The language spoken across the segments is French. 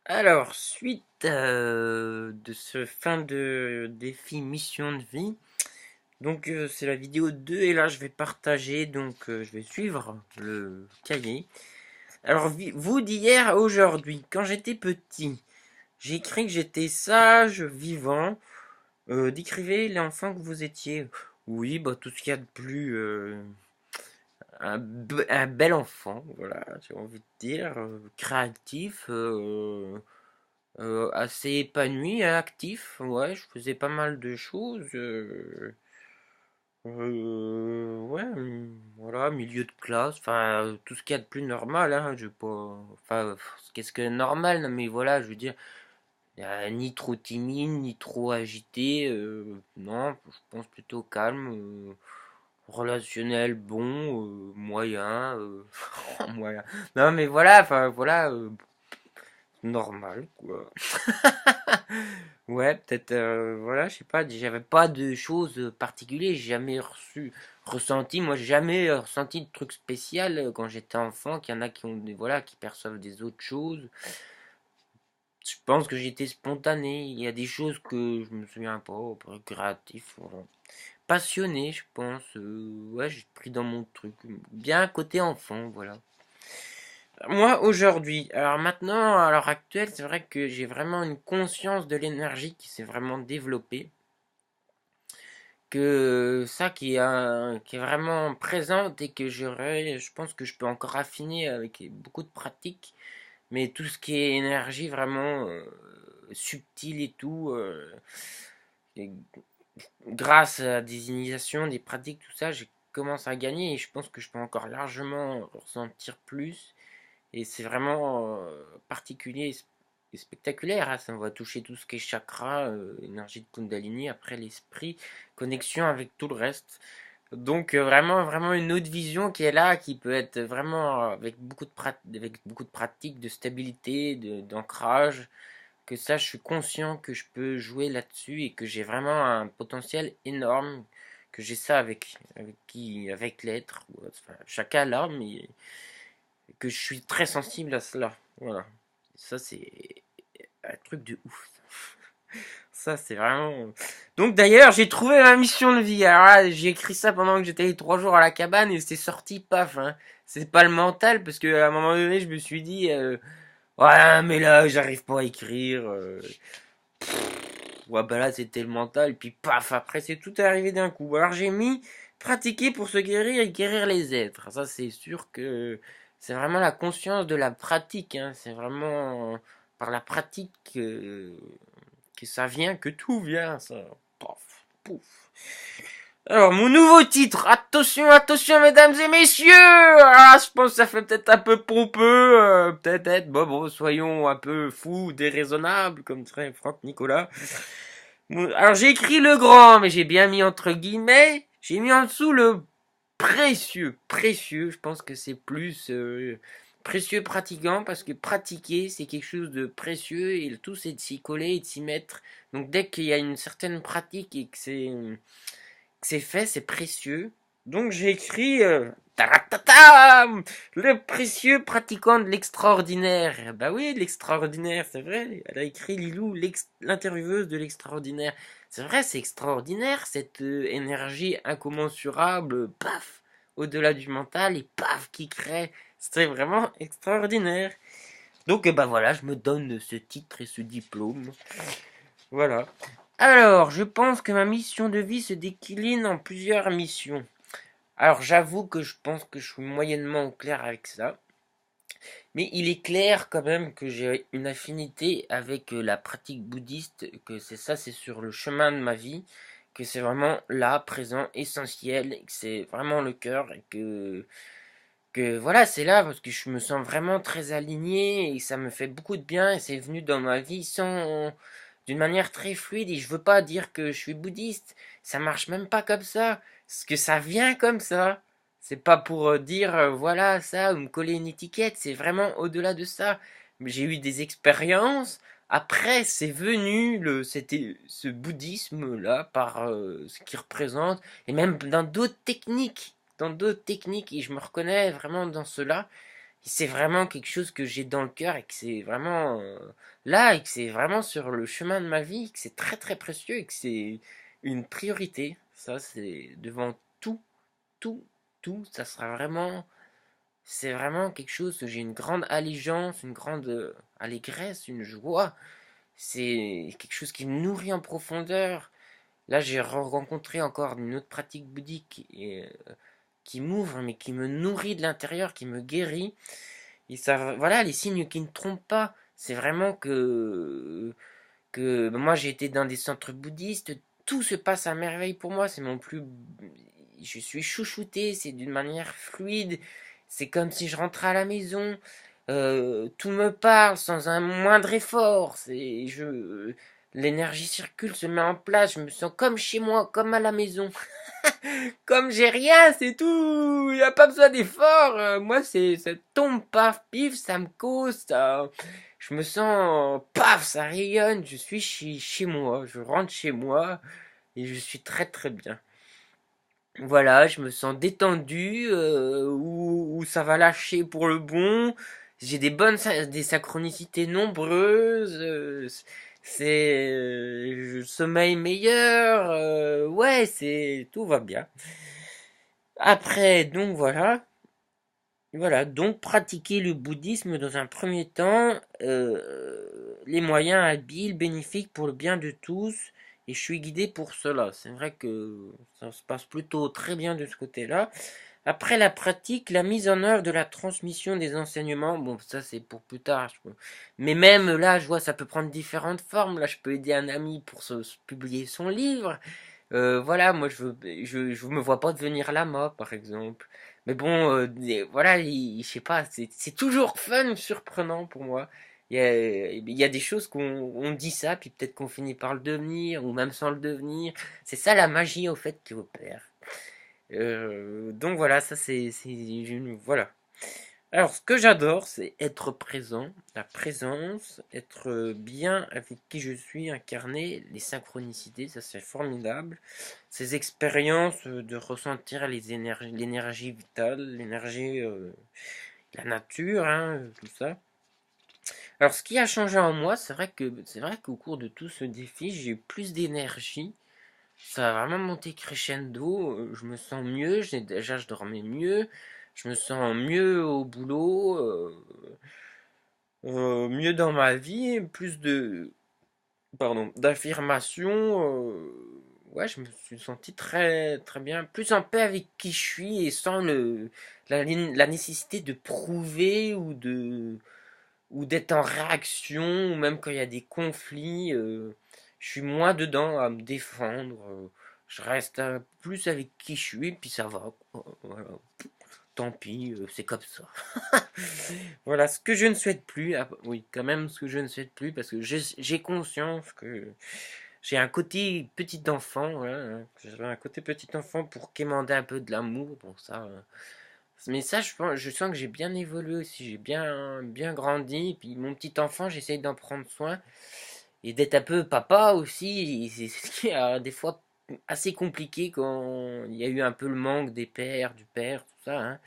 Alors, suite de ce fin de défi mission de vie, donc c'est la vidéo 2 et là je vais partager, donc je vais suivre le cahier. Alors, vous d'hier à aujourd'hui, quand j'étais petit, j'ai écrit que j'étais sage, vivant. Décrivez l'enfant que vous étiez. Oui, bah tout ce qu'il y a de plus un bel enfant, voilà, j'ai envie de dire, créatif. Assez épanoui et actif, ouais, je faisais pas mal de choses. Ouais, voilà, milieu de classe, enfin, tout ce qu'il y a de plus normal, hein, je pas. Enfin, qu'est-ce que normal, non, mais voilà, je veux dire, ni trop timide, ni trop agité, non, je pense plutôt calme, relationnel bon, moyen, moyen. Non, mais voilà, enfin, voilà, normal, quoi. Ouais, peut-être, voilà, je sais pas, j'avais pas de choses particulières, j'ai jamais ressenti, moi j'ai jamais ressenti de trucs spécial quand j'étais enfant, qu'il y en a qui ont, voilà, qui perçoivent des autres choses. Je pense que j'étais spontané, il y a des choses que je me souviens pas, créatif, voilà. Passionné, je pense, ouais, j'ai pris dans mon truc, bien côté enfant, voilà. Moi, aujourd'hui, alors maintenant, à l'heure actuelle, c'est vrai que j'ai vraiment une conscience de l'énergie qui s'est vraiment développée. Que ça qui est vraiment présente et que je pense que je peux encore affiner avec beaucoup de pratique. Mais tout ce qui est énergie vraiment subtile et tout, et grâce à des initiations, des pratiques, tout ça, je commence à gagner et je pense que je peux encore largement ressentir plus. Et c'est vraiment particulier et spectaculaire, hein. Ça va toucher tout ce qui est chakra, énergie de Kundalini, après l'esprit, connexion avec tout le reste. Donc vraiment, vraiment une autre vision qui est là, qui peut être vraiment avec beaucoup de pratique, de stabilité, d'ancrage. Que ça, je suis conscient que je peux jouer là-dessus et que j'ai vraiment un potentiel énorme. Que j'ai ça avec l'être. Enfin, chacun là, mais que je suis très sensible à cela. Voilà. Ça, c'est un truc de ouf. Ça, c'est vraiment. Donc, d'ailleurs, j'ai trouvé ma mission de vie. Alors là, j'ai écrit ça pendant que j'étais 3 jours à la cabane et c'est sorti, paf, hein. C'est pas le mental parce qu'à un moment donné, je me suis dit, ouais, mais là, j'arrive pas à écrire. Ouais, bah là, c'était le mental. Et puis, paf, après, c'est tout arrivé d'un coup. Alors, j'ai mis pratiquer pour se guérir et guérir les êtres. Ça, c'est sûr que c'est vraiment la conscience de la pratique, hein. C'est vraiment par la pratique que ça vient, que tout vient, ça. Paf, pouf. Alors, mon nouveau titre, attention, attention, mesdames et messieurs! Ah, je pense que ça fait peut-être un peu pompeux, peut-être, bon, soyons un peu fous, déraisonnables, comme dirait Franck Nicolas. Alors, j'ai écrit le grand, mais j'ai bien mis entre guillemets, j'ai mis en dessous le précieux. Précieux, je pense que c'est plus précieux pratiquant, parce que pratiquer, c'est quelque chose de précieux, et le tout, c'est de s'y coller et de s'y mettre. Donc, dès qu'il y a une certaine pratique et que c'est fait, c'est précieux. Donc j'ai écrit le précieux pratiquant de l'extraordinaire. Bah oui, l'extraordinaire, c'est vrai. Elle a écrit Lilou, l'intervieweuse de l'extraordinaire. C'est vrai, c'est extraordinaire cette énergie incommensurable, paf, au-delà du mental et paf qui crée. C'est vraiment extraordinaire. Donc bah voilà, je me donne ce titre et ce diplôme. Voilà. Alors, je pense que ma mission de vie se décline en plusieurs missions. Alors, j'avoue que je pense que je suis moyennement au clair avec ça. Mais il est clair quand même que j'ai une affinité avec la pratique bouddhiste, que c'est ça, c'est sur le chemin de ma vie, que c'est vraiment là, présent, essentiel, que c'est vraiment le cœur, et que voilà, c'est là parce que je me sens vraiment très aligné et ça me fait beaucoup de bien et c'est venu dans ma vie sans d'une manière très fluide et je veux pas dire que je suis bouddhiste, ça marche même pas comme ça, parce que ça vient comme ça. C'est pas pour dire voilà ça ou me coller une étiquette, c'est vraiment au-delà de ça. J'ai eu des expériences, après c'est venu c'était ce bouddhisme là par ce qu'il représente et même dans d'autres techniques et je me reconnais vraiment dans cela. c'est vraiment quelque chose que j'ai dans le cœur et que c'est vraiment là et que c'est vraiment sur le chemin de ma vie, que c'est très très précieux et que c'est une priorité. Ça, c'est devant tout, tout, tout. Ça sera vraiment, c'est vraiment quelque chose que j'ai une grande allégeance, une grande allégresse, une joie. C'est quelque chose qui me nourrit en profondeur. Là, j'ai rencontré encore une autre pratique bouddhique qui m'ouvre, mais qui me nourrit de l'intérieur, qui me guérit. Et ça, voilà, les signes qui ne trompent pas. C'est vraiment que moi j'ai été dans des centres bouddhistes, tout se passe à merveille pour moi. C'est mon plus, je suis chouchouté, c'est d'une manière fluide. C'est comme si je rentrais à la maison. Tout me parle sans un moindre effort. L'énergie circule, se met en place. Je me sens comme chez moi, comme à la maison. Comme j'ai rien, c'est tout. Il n'y a pas besoin d'effort. Moi, ça tombe, paf, pif, ça me cause. Je me sens, paf, ça rayonne. Je suis chez moi. Je rentre chez moi et je suis très très bien. Voilà, je me sens détendu, où ça va lâcher pour le bon. J'ai des synchronicités nombreuses. Je sommeil meilleur. Ouais, tout va bien. Après, donc voilà. Voilà, donc pratiquer le bouddhisme dans un premier temps, les moyens habiles, bénéfiques pour le bien de tous, et je suis guidé pour cela. C'est vrai que ça se passe plutôt très bien de ce côté-là. Après la pratique, la mise en œuvre de la transmission des enseignements, bon, ça c'est pour plus tard. Mais même là, je vois, ça peut prendre différentes formes. Là, je peux aider un ami pour publier son livre. Voilà, moi je me vois pas devenir lama par exemple. Mais bon, voilà, je sais pas, c'est toujours fun, surprenant pour moi. Il y a des choses on dit ça, puis peut-être qu'on finit par le devenir, ou même sans le devenir. C'est ça la magie au fait qui opère. Donc voilà, ça voilà. Alors, ce que j'adore, c'est être présent, la présence, être bien avec qui je suis, incarner les synchronicités, ça c'est formidable. Ces expériences de ressentir l'énergie vitale, l'énergie, la nature, hein, tout ça. Alors, ce qui a changé en moi, c'est vrai qu'au cours de tout ce défi, j'ai eu plus d'énergie. Ça a vraiment monté crescendo. Je me sens mieux. Déjà, je dormais mieux. Je me sens mieux au boulot. Mieux dans ma vie, plus d'affirmation. Ouais, je me suis senti très, très bien, plus en paix avec qui je suis et sans la nécessité de prouver ou d'être en réaction, ou même quand il y a des conflits, je suis moins dedans à me défendre. Je reste plus avec qui je suis, puis ça va, quoi. Voilà. Tant pis, c'est comme ça. Voilà, ce que je ne souhaite plus, oui, quand même ce que je ne souhaite plus, parce que j'ai conscience que j'ai un côté petit enfant, voilà, hein, j'ai un côté petit enfant pour quémander un peu de l'amour, bon ça. Mais ça, je sens que j'ai bien évolué aussi, j'ai bien grandi, et puis mon petit enfant, j'essaye d'en prendre soin, et d'être un peu papa aussi, c'est ce qui est des fois assez compliqué quand il y a eu un peu le manque des pères, du père, tout ça, hein.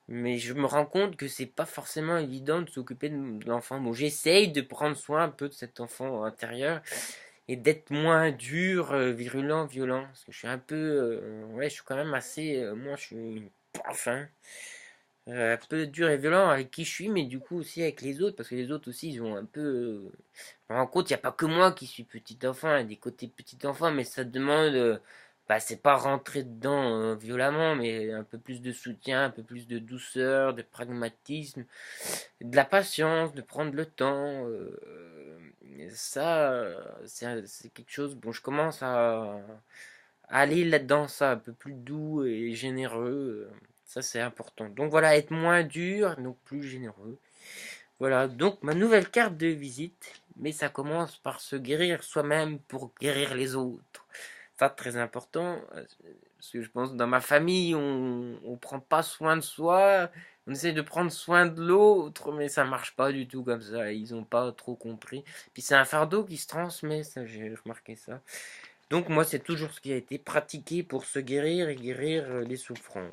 Mais je me rends compte que c'est pas forcément évident de s'occuper de l'enfant. Bon, j'essaye de prendre soin un peu de cet enfant intérieur et d'être moins dur, virulent, violent. Parce que je suis un peu. Ouais, je suis quand même assez. Moi, je suis une paf, hein. Un peu dur et violent avec qui je suis, mais du coup aussi avec les autres, parce que les autres aussi, ils ont un peu. Je me rends compte, il n'y a pas que moi qui suis petit enfant, il y a des côtés petit enfant, mais ça demande. Bah, c'est pas rentrer dedans violemment, mais un peu plus de soutien, un peu plus de douceur, de pragmatisme, de la patience, de prendre le temps. Ça, c'est quelque chose. Bon, je commence à aller là-dedans, ça, un peu plus doux et généreux. Ça, c'est important. Donc voilà, être moins dur, donc plus généreux. Voilà, donc ma nouvelle carte de visite. Mais ça commence par se guérir soi-même pour guérir les autres. Ça, très important. Parce que je pense que dans ma famille, on prend pas soin de soi. On essaie de prendre soin de l'autre, mais ça marche pas du tout comme ça. Ils ont pas trop compris. Puis c'est un fardeau qui se transmet, ça, j'ai remarqué ça. Donc moi, c'est toujours ce qui a été pratiqué pour se guérir et guérir les souffrances.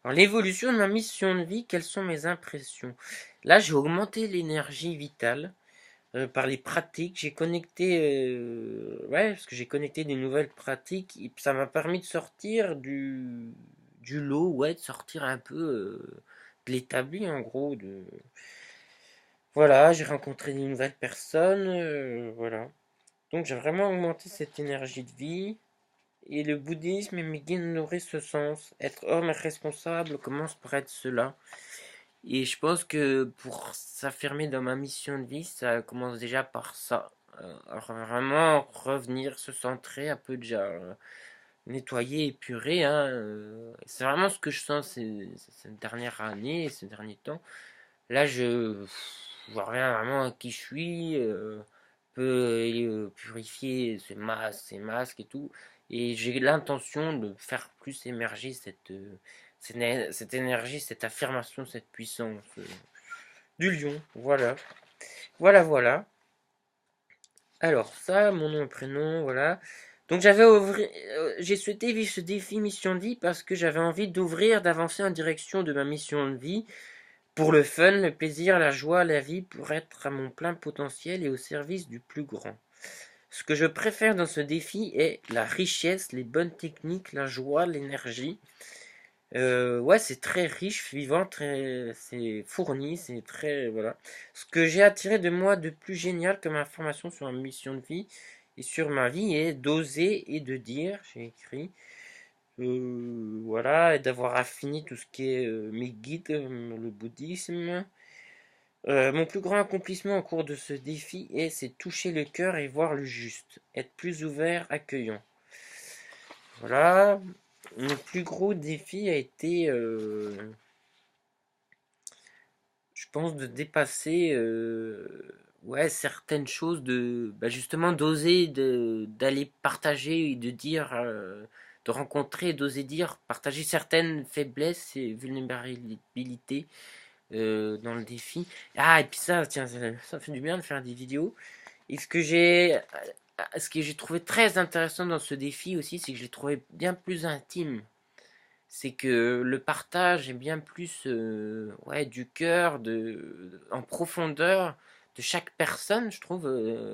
Alors, l'évolution de ma mission de vie, quelles sont mes impressions? Là, j'ai augmenté l'énergie vitale par les pratiques. J'ai connecté, ouais, parce que j'ai connecté des nouvelles pratiques et ça m'a permis de sortir du lot, ouais, de sortir un peu de l'établi en gros. Voilà, j'ai rencontré des nouvelles personnes, voilà. Donc j'ai vraiment augmenté cette énergie de vie. Et le bouddhisme me guide nourrir ce sens. Être homme et responsable commence par être cela. Et je pense que pour s'affirmer dans ma mission de vie, ça commence déjà par ça. Vraiment revenir, se centrer, un peu déjà nettoyer, épurer. Hein, c'est vraiment ce que je sens cette dernière année, ces derniers temps. Là, je vois rien vraiment à qui je suis. Peut purifier ces masques et tout. Et j'ai l'intention de faire plus émerger cette énergie, cette affirmation, cette puissance du lion. Voilà. Voilà, voilà. Alors, ça, mon nom et prénom, voilà. Donc, j'ai souhaité vivre ce défi mission de vie parce que j'avais envie d'ouvrir, d'avancer en direction de ma mission de vie. Pour le fun, le plaisir, la joie, la vie, pour être à mon plein potentiel et au service du plus grand. Ce que je préfère dans ce défi est la richesse, les bonnes techniques, la joie, l'énergie. Ouais, c'est très riche, vivant, c'est fourni, c'est très, voilà. Ce que j'ai attiré de moi de plus génial comme information sur ma mission de vie et sur ma vie est d'oser et de dire, j'ai écrit, voilà, et d'avoir affiné tout ce qui est mes guides, le bouddhisme. Mon plus grand accomplissement au cours de ce défi c'est toucher le cœur et voir le juste, être plus ouvert, accueillant. Voilà. Mon plus gros défi a été, je pense, de dépasser, ouais, certaines choses, justement d'oser, d'aller partager et de dire, de rencontrer, d'oser dire, partager certaines faiblesses et vulnérabilités dans le défi. Ah, et puis ça, tiens, ça fait du bien de faire des vidéos. Et ce que j'ai trouvé très intéressant dans ce défi aussi, c'est que je l'ai trouvé bien plus intime. C'est que le partage est bien plus ouais, du cœur, en profondeur de chaque personne, je trouve.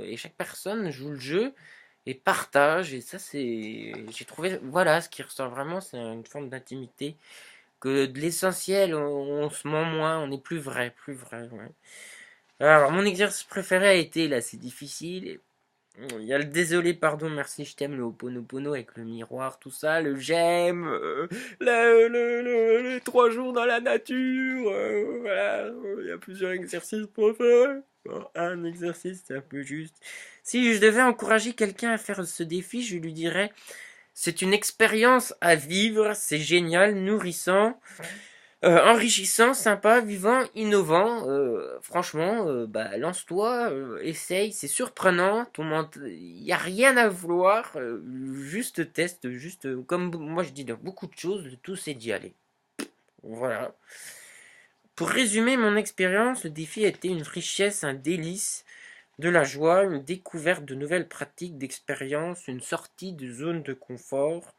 Et chaque personne joue le jeu et partage. Et ça, j'ai trouvé, voilà, ce qui ressort vraiment, c'est une forme d'intimité. Que de l'essentiel, on se ment moins, on est plus vrai, plus vrai. Ouais. Alors, mon exercice préféré a été, là, c'est difficile. Il y a le désolé, pardon, merci, je t'aime, le Ho'oponopono avec le miroir, tout ça, le j'aime, les 3 jours dans la nature, voilà, il y a plusieurs exercices préférés. Bon, un exercice, c'est un peu juste. Si je devais encourager quelqu'un à faire ce défi, je lui dirais, c'est une expérience à vivre, c'est génial, nourrissant. Enrichissant, sympa, vivant, innovant. Franchement, lance-toi, essaye, c'est surprenant. Il n'y a rien à vouloir. Juste teste, juste comme moi je dis dans beaucoup de choses, le tout c'est d'y aller. Voilà. Pour résumer mon expérience, le défi a été une richesse, un délice, de la joie, une découverte de nouvelles pratiques, d'expériences, une sortie de zone de confort.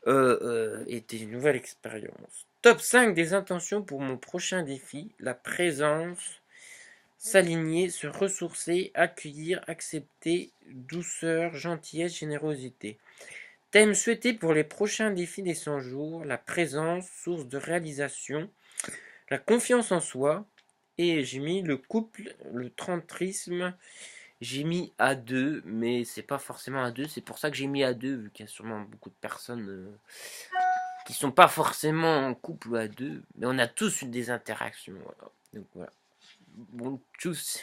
Et des nouvelles expériences. Top 5 des intentions pour mon prochain défi, la présence, s'aligner, se ressourcer, accueillir, accepter, douceur, gentillesse, générosité. Thème souhaité pour les prochains défis des 100 jours, la présence, source de réalisation, la confiance en soi, et j'ai mis le couple, le tantrisme, j'ai mis à 2, mais c'est pas forcément à 2, c'est pour ça que j'ai mis à 2, vu qu'il y a sûrement beaucoup de personnes qui sont pas forcément en couple ou à deux, mais on a tous eu des interactions. Voilà. Donc voilà. Bon, tchuss.